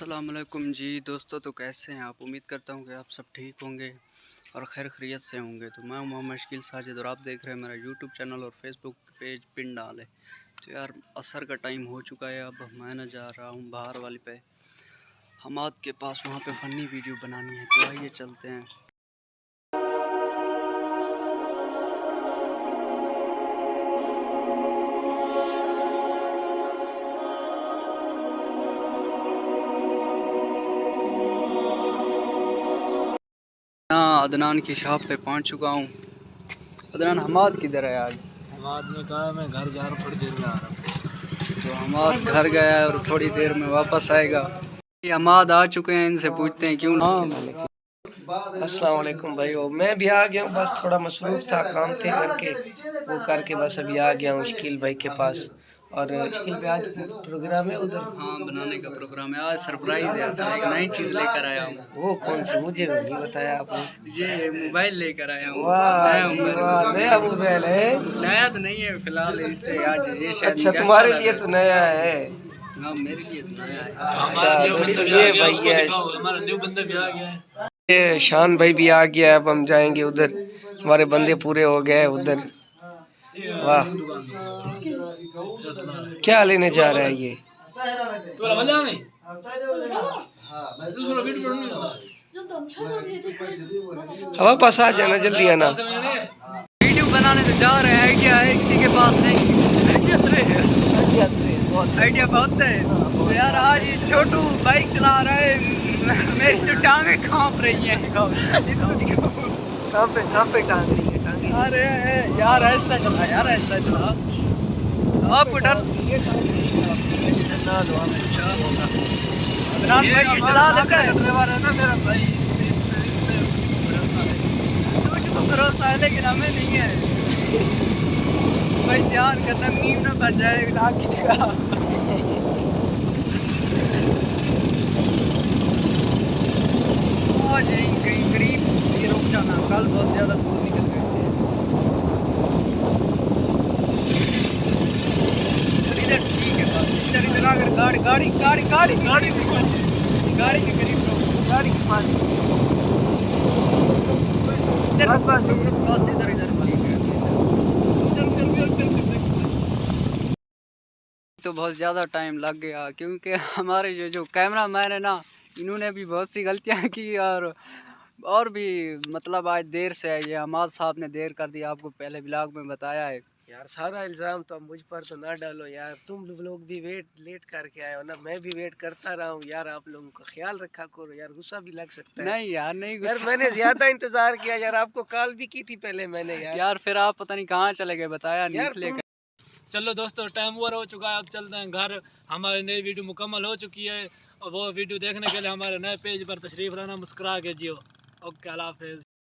अस्सलामुअलैकुम जी दोस्तों, तो कैसे हैं आप। उम्मीद करता हूं कि आप सब ठीक होंगे और खैर खैरियत से होंगे। तो मैं मोहम्मद शकील साजिद और आप देख रहे हैं मेरा यूट्यूब चैनल और फेसबुक पेज पिन डाले। तो यार असर का टाइम हो चुका है, अब मैं न जा रहा हूं बाहर वाली पे हमाद के पास, वहां पे फ़नी वीडियो बनानी है। तो आइए चलते हैं। अदनान की शॉप पे पहुंच चुका हूं। अदनान, हमाद किधर है आज? हमाद ने कहा मैं घर जा रहा हूँ, थोड़ी देर में आ रहा हूँ। तो हमाद घर गया है और थोड़ी देर में वापस आएगा। हमाद आ चुके हैं, इनसे पूछते हैं क्यों। अस्सलाम वालेकुम भाइयों, मैं भी आ गया हूँ। बस थोड़ा मसरूफ़ था, काम थे करके, वो करके बस अभी आ गया हूँ शकील भाई के पास। और शकील भाई आज प्रोग्राम है उधर? हाँ, बनाने का प्रोग्राम है आज, सरप्राइज है। असल एक नई चीज़ लेकर आया हूँ। वो कौन सी, मुझे नहीं बताया आपने? ये मोबाइल लेकर आया हूँ। वाह जी वाह, नया मोबाइल है? नया तो नहीं है फिलहाल, इससे आज ये शायद अच्छा, तुम्हारे लिए तो नया है। हाँ, मेरे लिए तो नया है। अच्छा दोस्तों, ये भाई है, हमारा न्यू बंदा भी आ गया है। ये शान भाई भी आ गया है। अब हम जाएंगे उधर, हमारे बंदे पूरे हो गए उधर। वाह, क्या लेने जा रहा है ये? हवा पास आ जाना, जल्दी आना। वीडियो बनाने तो जा रहे हैं, आइडिया है किसी के पास नहीं। आइडिया बहुत है। तो यार आज ये छोटू बाइक चला रहा है, मेरी तो टांगे कांप रही हैं। इसको दिखाओ। कहाँ पे टांग रही है टांगे? अरे यार ऐसा चला, यार ऐसा चला। आपको डर अच्छा होगा। अदनान भाई ये चला देता है, ड्राइवर है ना मेरा भाई, तो भरोसा है लेकिन हमें नहीं है भाई। ध्यान करना, नींद ना बच जाए लाख की जगह। आज कहीं करीब ये रुक जाना, कल बहुत ज़्यादा दूर निकल गए थे। इधर ठीक है, बस इधर इधर अगर गाड़ी गाड़ी गाड़ी गाड़ी गाड़ी गाड़ी के करीब रहो, गाड़ी के पास इधर बस इधर इधर ठीक है। तो बहुत ज़्यादा टाइम लग गया क्योंकि हमारे जो कैमरा मैन है ना, इन्होंने भी बहुत सी गलतियां की और भी मतलब आज देर से है। ये हमाद साहब ने देर कर दिया, आपको पहले ब्लॉग में बताया है। यार सारा इल्जाम तो अब मुझ पर तो ना डालो यार, तुम लोग भी लेट करके आए हो ना, मैं भी वेट करता रहा हूँ यार। आप लोगों का ख्याल रखा करो यार, गुस्सा भी लग सकता है। नहीं यार, नहीं यार गुस्सा। मैंने ज्यादा इंतजार किया यार, आपको कॉल भी की थी पहले मैंने यार। यार फिर आप पता नहीं कहाँ चले गए, बताया नहीं, यार इसलिए चलो दोस्तों, टाइम ओवर हो चुका है, अब चलते हैं घर। हमारी नई वीडियो मुकम्मल हो चुकी है और वो वीडियो देखने के लिए हमारे नए पेज पर तशरीफ़ लाना, मुस्कुरा के जियो। ओके, अल्लाह हाफिज़।